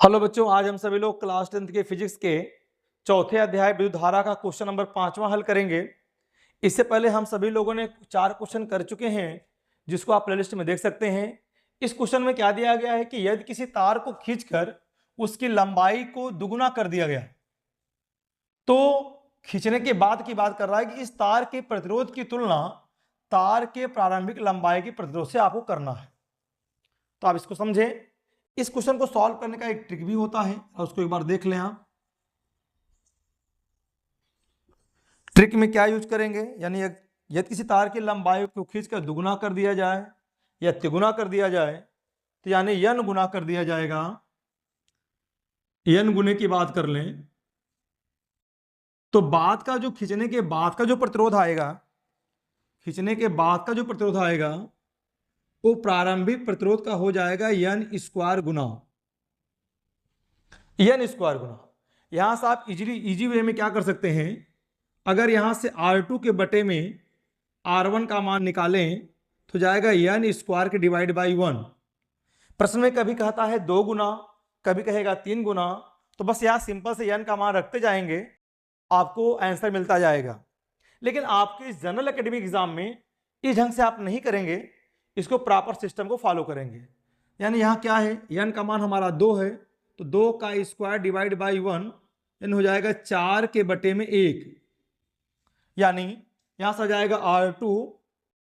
Hello बच्चों, आज हम सभी लोग क्लास 10th के फिजिक्स के चौथे अध्याय विद्युत धारा का क्वेश्चन नंबर 5वां हल करेंगे। इससे पहले हम सभी लोगों ने 4 क्वेश्चन कर चुके हैं, जिसको आप प्लेलिस्ट में देख सकते हैं। इस क्वेश्चन में क्या दिया गया है कि यदि किसी तार को खींचकर उसकी लंबाई को दुगुना कर दिया गया, तो खींचने के बाद की बात कर रहा है कि इस तार के प्रतिरोध की तुलना तार के प्रारंभिक लंबाई के प्रतिरोध से आपको करना है। तो आप इसको समझें। इस क्वेश्चन को सॉल्व करने का एक ट्रिक भी होता है, और उसको एक बार देख लें आप। ट्रिक में क्या यूज करेंगे, यानी यदि किसी तार की लंबाई को खींचकर दुगुना कर दिया जाए या तिगुना कर दिया जाए, तो यानी n गुना कर दिया जाएगा। n गुने की बात कर लें तो बाद का जो खींचने के बाद का जो प्रतिरोध आएगा, खींचने के बाद का जो प्रतिरोध आएगा वो प्रारंभिक प्रतिरोध का हो जाएगा n स्क्वायर गुना यहां से आप इजी वे में क्या कर सकते हैं, अगर यहां से R2 के बटे में R1 का मान निकालें तो जाएगा n स्क्वायर के डिवाइड बाई 1। प्रश्न में कभी कहता है 2 गुना, कभी कहेगा 3 गुना, तो बस यहां सिंपल से n का मान रखते जाएंगे, आपको आंसर मिलता जाएगा। लेकिन आपके जनरल एकेडमिक एग्जाम में इस ढंग से आप नहीं करेंगे, इसको प्रॉपर सिस्टम को फॉलो करेंगे। यानी यहाँ क्या है, n का मान हमारा 2 है, तो 2 का स्क्वायर डिवाइड बाई 1 यानी हो जाएगा 4 के बटे में 1। यानी यहां से आ जाएगा R2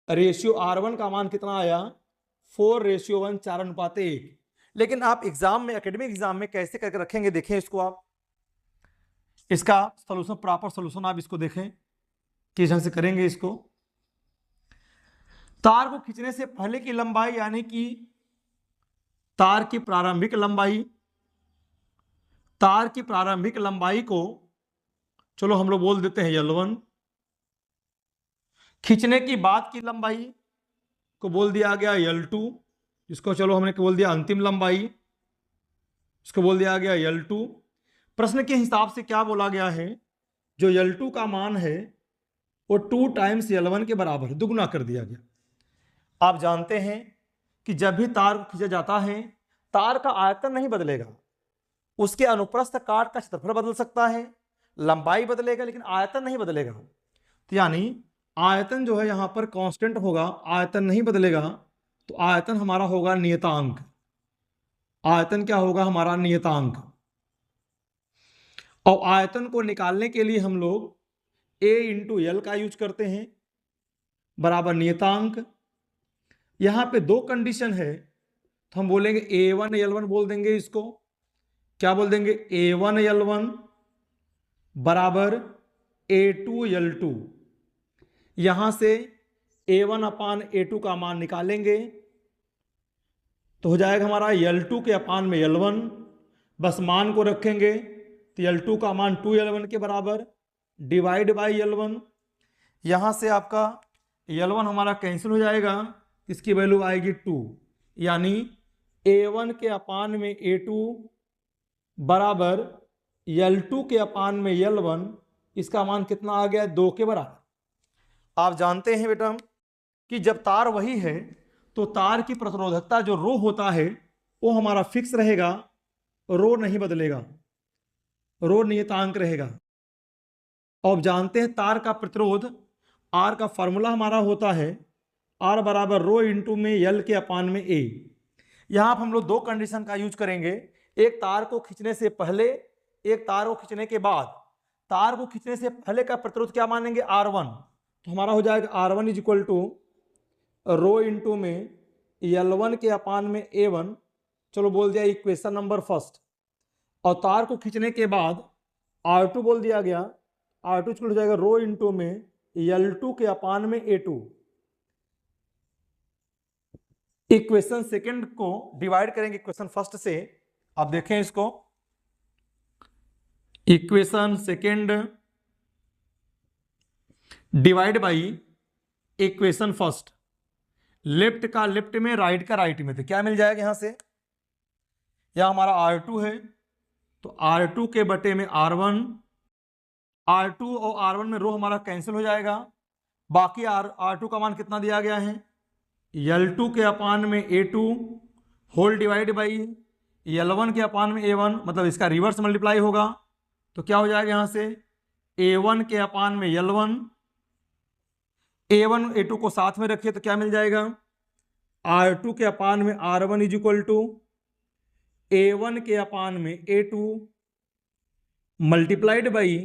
रेशियो R1 का मान कितना आया, 4:1, 4:1। लेकिन आप एग्जाम में, एकेडमिक एग्जाम में कैसे करके रखेंगे, देखें इसको आप। इसका सॉल्यूशन, प्रॉपर सॉल्यूशन आप इसको देखें किस ढंग से करेंगे इसको। तार को खींचने से पहले की लंबाई यानी कि तार की प्रारंभिक लंबाई को चलो हम लोग बोल देते हैं L1। खींचने की बाद की लंबाई को बोल दिया गया L2, इसको चलो हमने बोल दिया अंतिम लंबाई, इसको बोल दिया गया L2। प्रश्न के हिसाब से क्या बोला गया है, जो L2 का मान है वो 2 टाइम्स L1 के बराबर, दुगुना कर दिया गया। आप जानते हैं कि जब भी तार को खींचा जाता है, तार का आयतन नहीं बदलेगा, उसके अनुप्रस्थ काट का क्षेत्रफल बदल सकता है, लंबाई बदलेगा, लेकिन आयतन नहीं बदलेगा। तो यानी आयतन जो है यहां पर कांस्टेंट होगा, आयतन नहीं बदलेगा। तो आयतन हमारा होगा नियतांक। आयतन क्या होगा, हमारा नियतांक। और आयतन को निकालने के लिए हम लोग A इंटू एल का यूज करते हैं, बराबर नियतांक। यहां पे 2 कंडीशन है, तो हम बोलेंगे A1 L1 बोल देंगे इसको। क्या बोल देंगे, A1 L1 बराबर A2 L2। यहां से A1 अपान A2 का मान निकालेंगे तो हो जाएगा हमारा L2 के अपान में L1, बस मान को रखेंगे तो L2 का मान 2L1 के बराबर डिवाइड बाई L1। यहां से आपका L1 हमारा कैंसिल हो जाएगा, इसकी वैल्यू आएगी 2, यानी A1 के अपान में A2 बराबर L2 के अपान में L1, इसका मान कितना आ गया, 2 के बराबर। आप जानते हैं बेटा कि जब तार वही है तो तार की प्रतिरोधकता जो रो होता है वो हमारा फिक्स रहेगा, रो नहीं बदलेगा, रो नियतांक रहेगा। और जानते हैं तार का प्रतिरोध R का फॉर्मूला हमारा होता है R बराबर रो इंटू में L के अपान में A। यहां पर हम लोग 2 कंडीशन का यूज करेंगे, एक तार को खींचने से पहले, एक तार को खींचने के बाद। तार को खींचने से पहले का प्रतिरोध क्या मानेंगे, R1, तो हमारा हो जाएगा R1 is equal to rho into में L1 के अपान में A1, चलो बोल दिया इक्वेशन नंबर फर्स्ट। और तार को खींचने के बाद R2 बोल दिया गया, R2 इक्वल हो जाएगा रो इंटू में L2 के अपान में A2। इक्वेशन सेकंड को डिवाइड करेंगे इक्वेशन फर्स्ट से। आप देखें इसको, equation second divide by equation first. Left का लेफ्ट में, राइट का राइट में, तो क्या मिल जाएगा यहां से, यह हमारा R2 है तो R2 के बटे में R1, R2 और R1 में रो हमारा कैंसिल हो जाएगा, बाकी R2 का मान कितना दिया गया है, L2 के अपान में A2 whole divide by L1 के अपान में A1, मतलब इसका रिवर्स मल्टीप्लाई होगा, तो क्या हो जाएगा यहाँ से A1 के अपान में L1, A1 A2 को साथ में रखिए तो क्या मिल जाएगा R2 के अपान में R1 is equal to A1 के अपान में A2 मल्टीप्लाइड बाई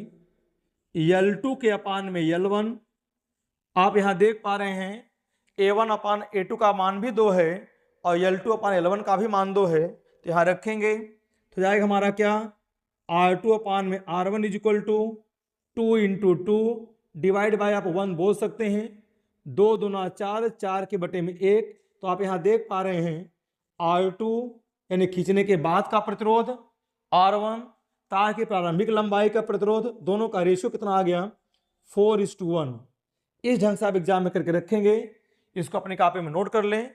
L2 के अपान में L1। आप यहां देख पा रहे हैं A1 अपान A2 का मान भी 2 है और L2 अपान L1 का भी मान 2 है, तो यहां रखेंगे तो जाएगा हमारा क्या R2 अपान में R1 is equal to 2 into 2 divide by आप 1 बोल सकते हैं, 2 दूना 4, 4 के बटे में 1। तो आप यहां देख पा रहे हैं R2 यानी खींचने के बाद का प्रतिरोध, R1 तार की प्रारंभिक लंबाई का प्रतिरोध, दोनों का रेशियो कितना आ गया 4:1। इस ढंग से आप एग्जाम में करके रखेंगे, इसको अपनी कॉपी में नोट कर लें,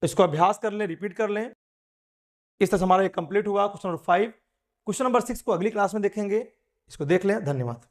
इसको अभ्यास कर लें, रिपीट कर लें। इस तरह से हमारा ये कंप्लीट हुआ क्वेश्चन नंबर 5। क्वेश्चन नंबर 6 को अगली क्लास में देखेंगे, इसको देख लें। धन्यवाद।